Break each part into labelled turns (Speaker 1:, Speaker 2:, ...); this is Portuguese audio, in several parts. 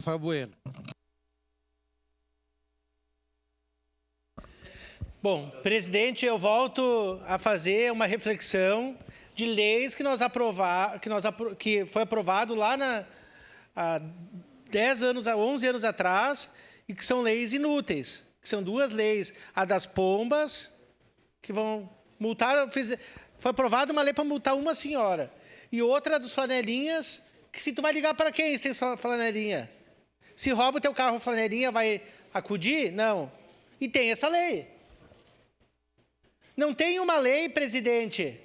Speaker 1: Rafael Bueno.
Speaker 2: Bom, presidente, eu volto a fazer uma reflexão de leis que que foi aprovado lá há 10 anos, há 11 anos atrás, e que são leis inúteis, que são duas leis. A das pombas, que vão multar... Foi aprovada uma lei para multar uma senhora. E outra dos flanelinhas, que se tu vai ligar para quem se tem flanelinha? Se rouba o teu carro, flanelinha vai acudir? Não. E tem essa lei. Não tem uma lei, presidente,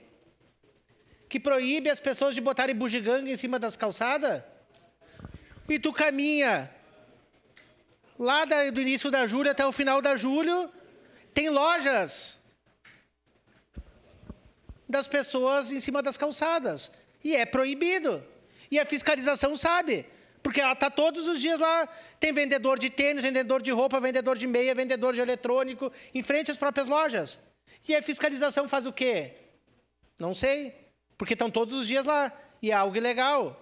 Speaker 2: que proíbe as pessoas de botarem bugiganga em cima das calçadas? E tu caminha lá do início da julho até o final da julho, tem lojas das pessoas em cima das calçadas. E é proibido. E a fiscalização sabe. Porque ela está todos os dias lá. Tem vendedor de tênis, vendedor de roupa, vendedor de meia, vendedor de eletrônico, em frente às próprias lojas. E a fiscalização faz o quê? Não sei. Porque estão todos os dias lá. E é algo ilegal.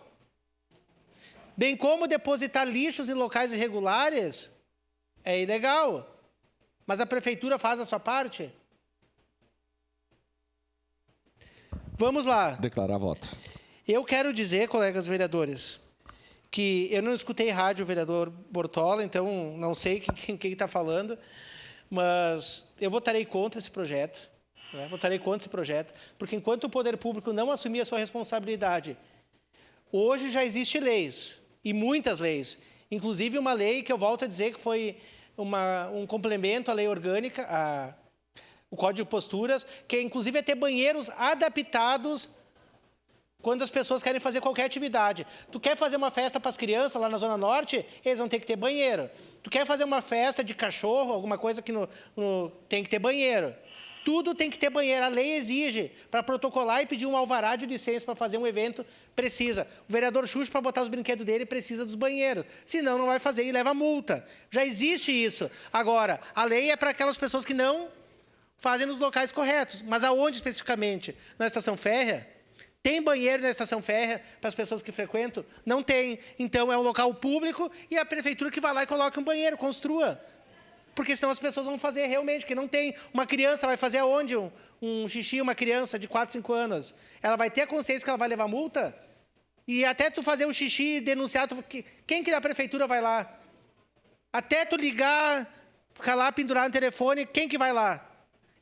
Speaker 2: Bem como depositar lixos em locais irregulares é ilegal. Mas a prefeitura faz a sua parte? Vamos lá.
Speaker 3: Declarar voto.
Speaker 2: Eu quero dizer, colegas vereadores, que eu não escutei rádio, vereador Bortola, então não sei quem está falando, mas eu votarei contra esse projeto. Votarei contra esse projeto, porque enquanto o poder público não assumir a sua responsabilidade, hoje já existem leis, e muitas leis, inclusive uma lei que eu volto a dizer que foi um complemento à lei orgânica, o Código de Posturas, que inclusive é ter banheiros adaptados quando as pessoas querem fazer qualquer atividade. Tu quer fazer uma festa para as crianças lá na Zona Norte, eles vão ter que ter banheiro. Tu quer fazer uma festa de cachorro, alguma coisa que tem que ter banheiro. Tudo tem que ter banheiro. A lei exige, para protocolar e pedir um alvará de licença para fazer um evento, precisa. O vereador Xuxa, para botar os brinquedos dele, precisa dos banheiros. Senão, não vai fazer e leva multa. Já existe isso. Agora, a lei é para aquelas pessoas que não fazem nos locais corretos. Mas aonde especificamente? Na estação férrea? Tem banheiro na estação férrea para as pessoas que frequentam? Não tem. Então, é um local público e a prefeitura que vai lá e coloca um banheiro, construa. Porque senão as pessoas vão fazer realmente, porque não tem. Uma criança vai fazer aonde um xixi, uma criança de 4, 5 anos? Ela vai ter a consciência que ela vai levar multa? E até tu fazer o xixi e denunciar, quem que da prefeitura vai lá? Até tu ligar, ficar lá pendurado no telefone, quem que vai lá?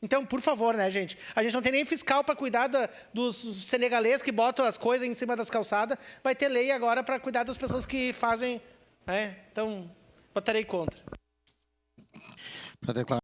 Speaker 2: Então, por favor, né, gente? A gente não tem nem fiscal para cuidar dos senegalês que botam as coisas em cima das calçadas. Vai ter lei agora para cuidar das pessoas que fazem. Né? Então, votarei contra.
Speaker 1: Para declarar.